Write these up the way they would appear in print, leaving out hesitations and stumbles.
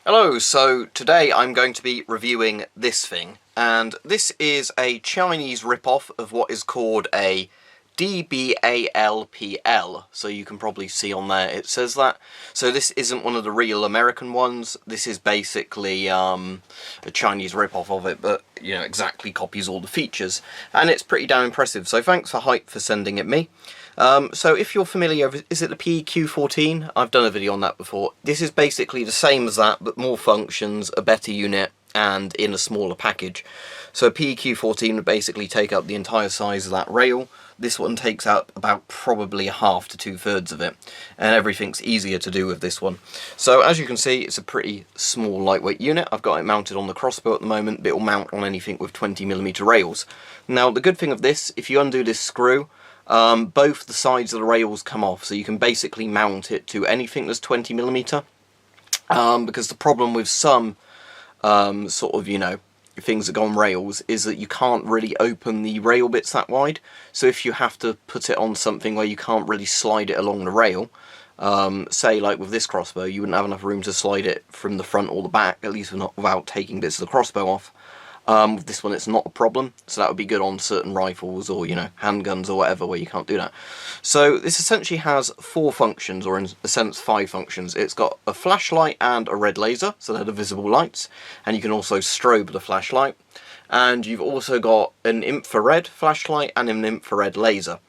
Hello, so today I'm going to be reviewing this thing, and this is a Chinese rip-off of what is called a DBAL-PL, so you can probably see on there it says that. So this isn't one of the real American ones, this is basically a Chinese rip-off of it, but you know, exactly copies all the features, and it's pretty damn impressive, so thanks for Hype for sending it me. So if you're familiar with, is it the PQ14? I've done a video on that before. This is basically the same as that, but more functions, a better unit, and in a smaller package. So a PQ14 would basically take up the entire size of that rail. This one takes up about probably half to 2/3 of it, and everything's easier to do with this one. So as you can see, it's a pretty small lightweight unit. I've got it mounted on the crossbow at the moment, but it will mount on anything with 20mm rails. Now the good thing of this, if you undo this screw, both the sides of the rails come off, so you can basically mount it to anything that's 20mm. Because the problem with some sort of, you know, things that go on rails is that you can't really open the rail bits that wide. So if you have to put it on something where you can't really slide it along the rail, say like with this crossbow, you wouldn't have enough room to slide it from the front or the back, at least not without taking bits of the crossbow off. With this one it's not a problem, so that would be good on certain rifles or, you know, handguns or whatever where you can't do that. So this essentially has 4 functions, or in a sense 5 functions. It's got a flashlight and a red laser, so they're the visible lights, and you can also strobe the flashlight. And you've also got an infrared flashlight and an infrared laser.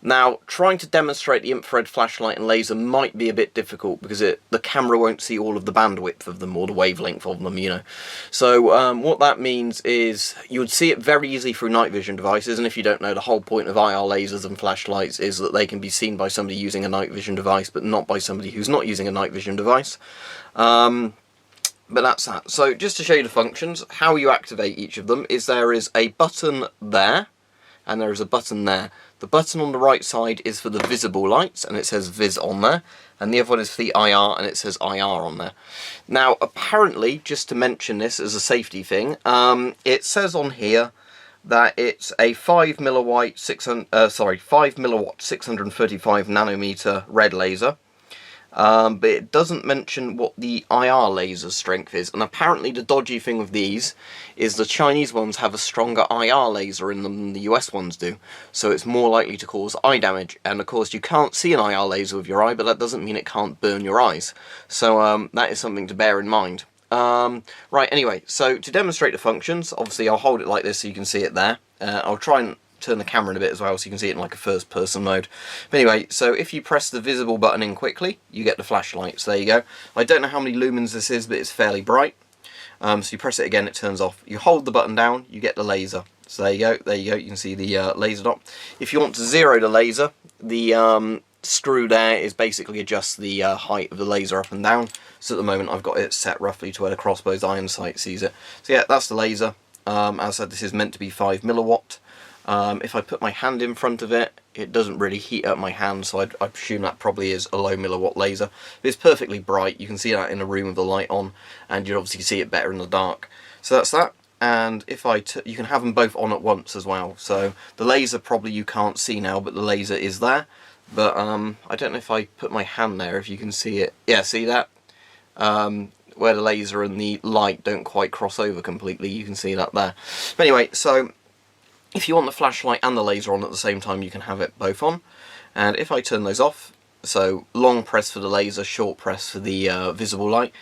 Now, trying to demonstrate the infrared flashlight and laser might be a bit difficult because the camera won't see all of the bandwidth of them or the wavelength of them, you know. So what that means is you would see it very easily through night vision devices, and if you don't know, the whole point of IR lasers and flashlights is that they can be seen by somebody using a night vision device, but not by somebody who's not using a night vision device. But that's that. So just to show you the functions, how you activate each of them is there is a button there, and there is a button there. The button on the right side is for the visible lights, and it says Vis on there, and the other one is for the IR, and it says IR on there. Now, apparently, just to mention this as a safety thing, it says on here that it's a 5 milliwatt 635 nanometer red laser. But it doesn't mention what the IR laser strength is, and apparently the dodgy thing with these is the Chinese ones have a stronger IR laser in them than the US ones do, so it's more likely to cause eye damage. And of course you can't see an IR laser with your eye, but that doesn't mean it can't burn your eyes, so that is something to bear in mind. Right, anyway, so to demonstrate the functions, obviously I'll hold it like this so you can see it there. I'll try and turn the camera in a bit as well so you can see it in like a first person mode. But anyway, so if you press the visible button in quickly, you get the flashlight. So there you go. I don't know how many lumens this is, but it's fairly bright. So you press it again, it turns off. You hold the button down, you get the laser. So there you go, you can see the laser dot. If you want to zero the laser, the screw there is basically adjusts the height of the laser up and down. So at the moment I've got it set roughly to where the crossbow's iron sight sees it. So yeah, that's the laser. As I said, this is meant to be 5 milliwatt. If I put my hand in front of it, it doesn't really heat up my hand, so I presume that probably is a low milliwatt laser. But it's perfectly bright, you can see that in a room with the light on, and you obviously see it better in the dark. So that's that, and if you can have them both on at once as well. So the laser probably you can't see now, but the laser is there. But I don't know if I put my hand there, if you can see it. Yeah, see that? Where the laser and the light don't quite cross over completely, you can see that there. But anyway, so if you want the flashlight and the laser on at the same time, you can have it both on. And if I turn those off, so long press for the laser, short press for the visible light,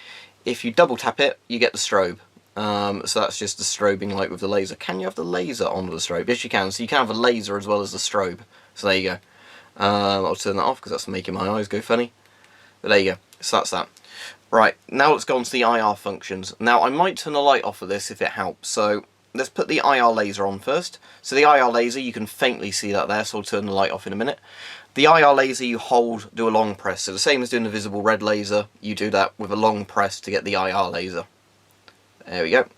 if you double tap it, you get the strobe. So that's just the strobing light with the laser. Can you have the laser on with the strobe? Yes, you can. So you can have a laser as well as the strobe. So there you go. I'll turn that off because that's making my eyes go funny. But there you go. So that's that. Right, now let's go on to the IR functions. Now I might turn the light off of this if it helps. So let's put the IR laser on first. So the IR laser, you can faintly see that there, so I'll turn the light off in a minute. The IR laser you hold, do a long press. So the same as doing the visible red laser, you do that with a long press to get the IR laser. There we go.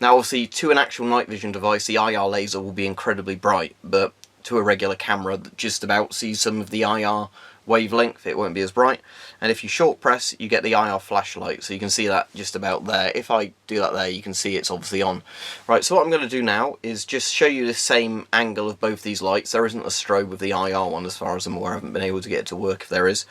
Now obviously to an actual night vision device, the IR laser will be incredibly bright, but to a regular camera that just about sees some of the IR wavelength, it won't be as bright. And if you short press, you get the IR flashlight, so you can see that just about there. If I do that there, you can see it's obviously on. Right, so what I'm going to do now is just show you the same angle of both these lights. There isn't a strobe with the IR one as far as I'm aware. I haven't been able to get it to work if there is.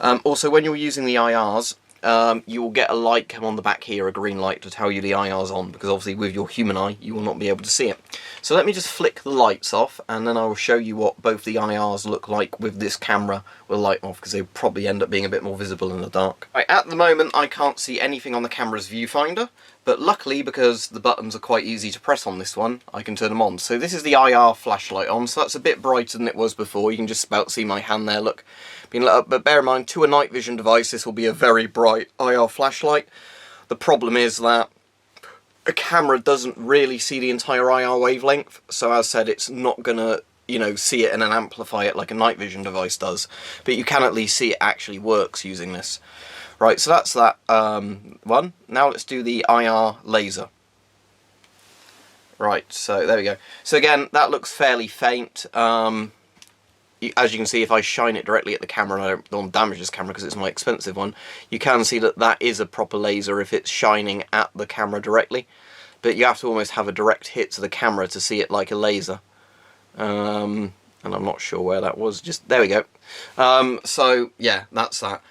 Also, when you're using the IRs, you will get a light come on the back here, a green light to tell you the IR's on, because obviously with your human eye you will not be able to see it. So let me just flick the lights off, and then I will show you what both the IRs look like with this camera with the light off, because they probably end up being a bit more visible in the dark. Right, at the moment I can't see anything on the camera's viewfinder, but luckily, because the buttons are quite easy to press on this one, I can turn them on. So this is the IR flashlight on, so that's a bit brighter than it was before. You can just about see my hand there, look, being lit up. But bear in mind, to a night vision device this will be a very bright IR flashlight. The problem is that a camera doesn't really see the entire IR wavelength, so as said, it's not gonna, you know, see it and then amplify it like a night vision device does, but you can at least see it actually works using this. Right, so that's that one. Now let's do the IR laser. Right, so there we go. So again, that looks fairly faint. As you can see, if I shine it directly at the camera, and I don't want to damage this camera because it's my expensive one, you can see that that is a proper laser if it's shining at the camera directly. But you have to almost have a direct hit to the camera to see it like a laser. And I'm not sure where that was. Just there we go. So yeah, that's that.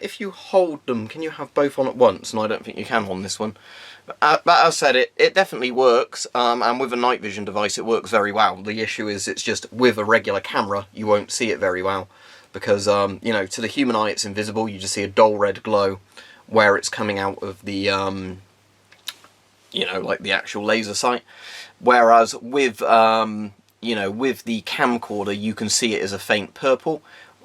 If you hold them, can you have both on at once? And I don't think you can on this one. But as I said, it definitely works, and with a night vision device it works very well. The issue is it's just with a regular camera you won't see it very well, because you know, to the human eye it's invisible. You just see a dull red glow where it's coming out of the you know, like the actual laser sight. Whereas with you know, with the camcorder you can see it as a faint purple.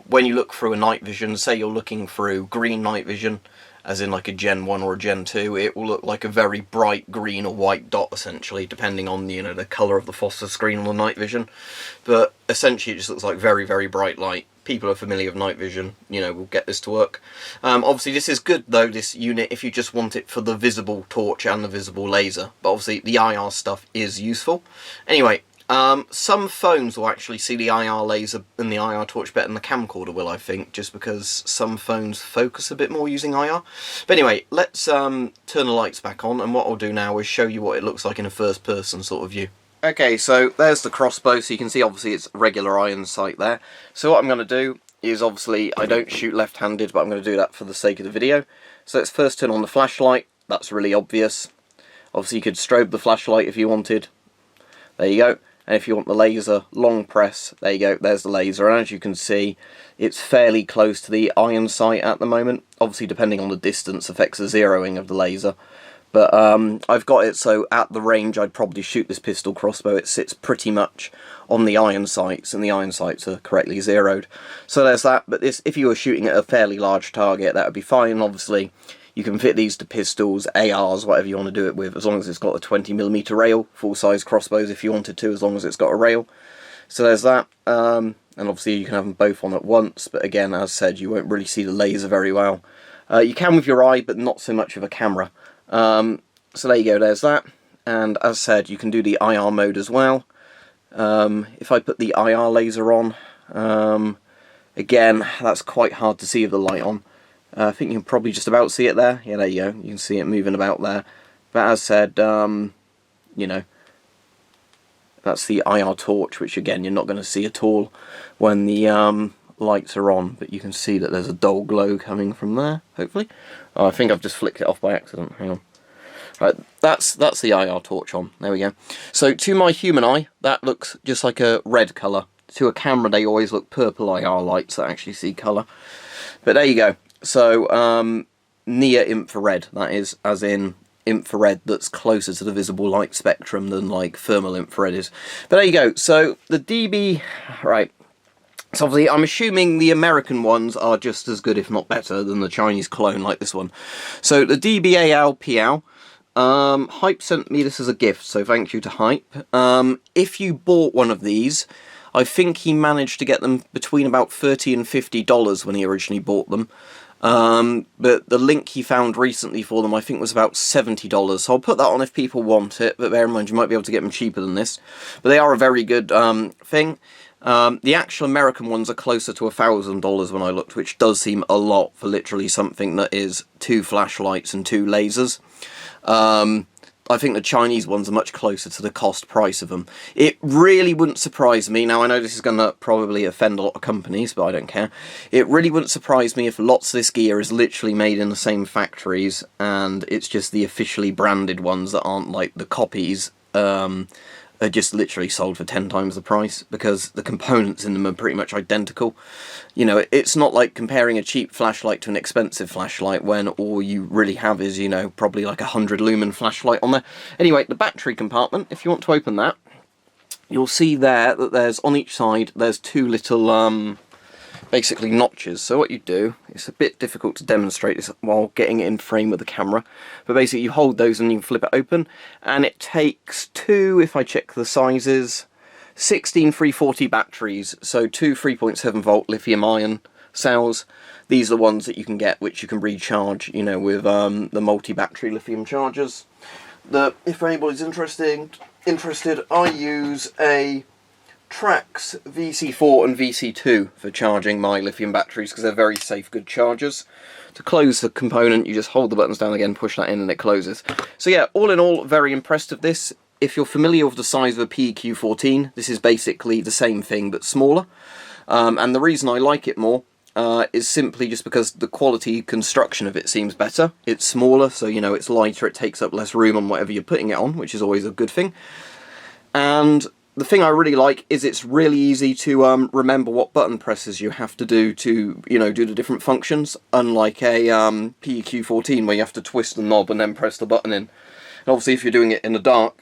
When you look through a night vision, say you're looking through green night vision, as in like a Gen 1 or a Gen 2, it will look like a very bright green or white dot, essentially, depending on, you know, the colour of the phosphor screen on the night vision. But essentially it just looks like very, very bright light. People who are familiar with night vision, you know, will get this to work. Obviously this is good though, this unit, if you just want it for the visible torch and the visible laser. But obviously the IR stuff is useful. Anyway, some phones will actually see the IR laser and the IR torch better than the camcorder will, I think, just because some phones focus a bit more using IR. But anyway, let's turn the lights back on, and what I'll do now is show you what it looks like in a first person sort of view. Okay, so there's the crossbow, so you can see obviously it's regular iron sight there. So what I'm going to do is, obviously I don't shoot left-handed, but I'm going to do that for the sake of the video. So let's first turn on the flashlight. That's really obvious. Obviously you could strobe the flashlight if you wanted. There you go. And if you want the laser, long press, there you go, there's the laser. And as you can see, it's fairly close to the iron sight at the moment. Obviously, depending on the distance, affects the zeroing of the laser. But I've got it so at the range I'd probably shoot this pistol crossbow. It sits pretty much on the iron sights, and the iron sights are correctly zeroed. So there's that. But this, if you were shooting at a fairly large target, that would be fine. Obviously, you can fit these to pistols, ARs, whatever you want to do it with, as long as it's got a 20mm rail. Full-size crossbows if you wanted to, as long as it's got a rail. So there's that. And obviously you can have them both on at once, but again, as said, you won't really see the laser very well. You can with your eye, but not so much with a camera. So there you go, there's that. And as said, you can do the IR mode as well. If I put the IR laser on, again, that's quite hard to see with the light on. I think you can probably just about see it there. Yeah, there you go. You can see it moving about there. But as said, you know, that's the IR torch, which again, you're not going to see at all when the lights are on. But you can see that there's a dull glow coming from there, hopefully. Oh, I think I've just flicked it off by accident. Hang on. Right, that's the IR torch on. There we go. So to my human eye, that looks just like a red colour. To a camera, they always look purple IR lights that actually see colour. But there you go. So, near infrared, that is, as in infrared that's closer to the visible light spectrum than, like, thermal infrared is. But there you go. So, the right. So, obviously, I'm assuming the American ones are just as good, if not better, than the Chinese clone like this one. So, the DBAL-PL, Hype sent me this as a gift, so thank you to Hype. If you bought one of these, I think he managed to get them between about $30 and $50 when he originally bought them. But the link he found recently for them I think was about $70, so I'll put that on if people want it, but bear in mind you might be able to get them cheaper than this. But they are a very good thing. The actual American ones are closer to $1,000 when I looked, which does seem a lot for literally something that is 2 flashlights and 2 lasers. I I think the Chinese ones are much closer to the cost price of them. It really wouldn't surprise me, now I know this is going to probably offend a lot of companies, but I don't care. It really wouldn't surprise me if lots of this gear is literally made in the same factories, and it's just the officially branded ones that aren't like the copies, are just literally sold for 10 times the price, because the components in them are pretty much identical. You know, it's not like comparing a cheap flashlight to an expensive flashlight when all you really have is, you know, probably like a 100 lumen flashlight on there. Anyway, the battery compartment, if you want to open that, you'll see there that there's, on each side, there's two little, basically notches. So what you do, it's a bit difficult to demonstrate this while getting it in frame with the camera, but basically you hold those and you can flip it open, and it takes two, if I check the sizes, 16 340 batteries, so two 3.7 volt lithium ion cells. These are the ones that you can get which you can recharge, you know, with the multi-battery lithium chargers. If anybody's interested, I use a Trax VC4 and VC2 for charging my lithium batteries because they're very safe, good chargers. To close the component, you just hold the buttons down again, push that in, and it closes. So yeah, all in all, very impressed with this. If you're familiar with the size of a PEQ-14, this is basically the same thing but smaller. And the reason I like it more is simply just because the quality construction of it seems better. It's smaller, so you know, it's lighter, it takes up less room on whatever you're putting it on, which is always a good thing. And the thing I really like is it's really easy to remember what button presses you have to do to, you know, do the different functions, unlike a PEQ-14 where you have to twist the knob and then press the button in. And obviously if you're doing it in the dark,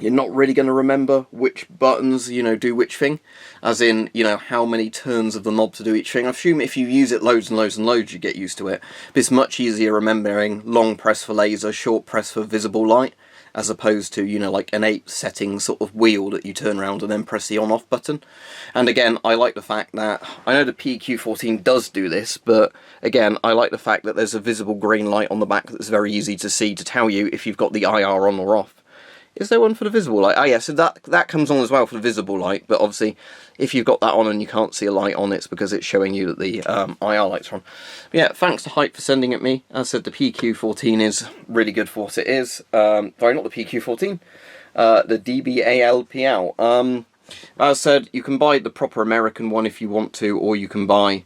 you're not really going to remember which buttons, you know, do which thing, as in, you know, how many turns of the knob to do each thing. I assume if you use it loads and loads and loads, you get used to it. But it's much easier remembering long press for laser, short press for visible light, as opposed to, you know, like an 8 setting sort of wheel that you turn around and then press the on-off button. And again, I like the fact that, I know the PEQ-14 does do this, but again, I like the fact that there's a visible green light on the back that's very easy to see to tell you if you've got the IR on or off. Is there one for the visible light? Oh yeah, so that comes on as well for the visible light, but obviously if you've got that on and you can't see a light on, it's because it's showing you that the IR lights are on. But yeah, thanks to Hype for sending it me. As I said, the PEQ-14 is really good for what it is. Sorry, not the PEQ-14, the DBAL-PL. As I said, you can buy the proper American one if you want to, or you can buy,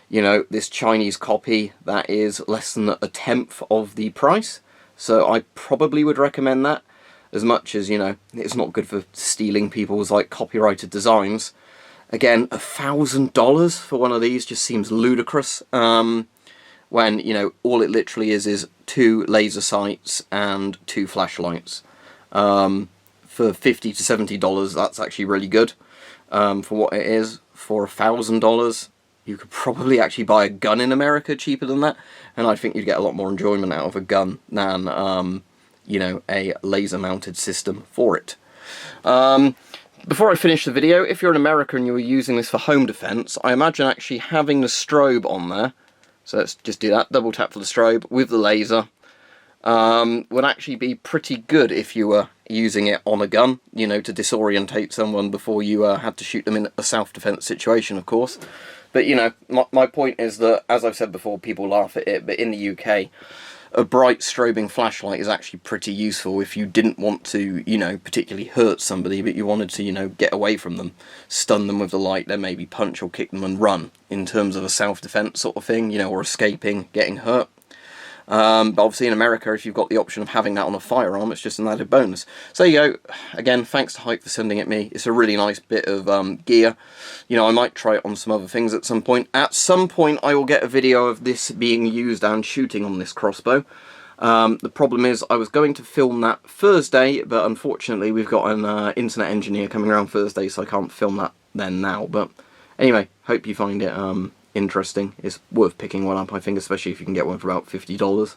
you know, this Chinese copy that is less than a tenth of the price. So I probably would recommend that. As much as, you know, it's not good for stealing people's, like, copyrighted designs. Again, $1,000 for one of these just seems ludicrous, when, you know, all it literally is 2 laser sights and 2 flashlights. For $50 to $70, that's actually really good. For what it is, for $1,000, you could probably actually buy a gun in America cheaper than that, and I think you'd get a lot more enjoyment out of a gun than, you know, a laser mounted system for it. Before I finish the video, if you're in America and you were using this for home defense, I imagine actually having the strobe on there, so let's just do that, double tap for the strobe with the laser, would actually be pretty good if you were using it on a gun, you know, to disorientate someone before you had to shoot them in a self-defense situation, of course. But, you know, my point is that, as I've said before, people laugh at it, but in the UK, a bright strobing flashlight is actually pretty useful if you didn't want to, you know, particularly hurt somebody, but you wanted to, you know, get away from them, stun them with the light, then maybe punch or kick them and run, in terms of a self-defense sort of thing, you know, or escaping, getting hurt. But obviously in America, if you've got the option of having that on a firearm, it's just an added bonus. So there you go. Again, thanks to Hype for sending it me. It's a really nice bit of gear. You know, I might try it on some other things at some point. At some point, I will get a video of this being used and shooting on this crossbow. The problem is, I was going to film that Thursday, but unfortunately we've got an internet engineer coming around Thursday, so I can't film that then now. But anyway, hope you find it interesting. It's worth picking one up, I think, especially if you can get one for about $50.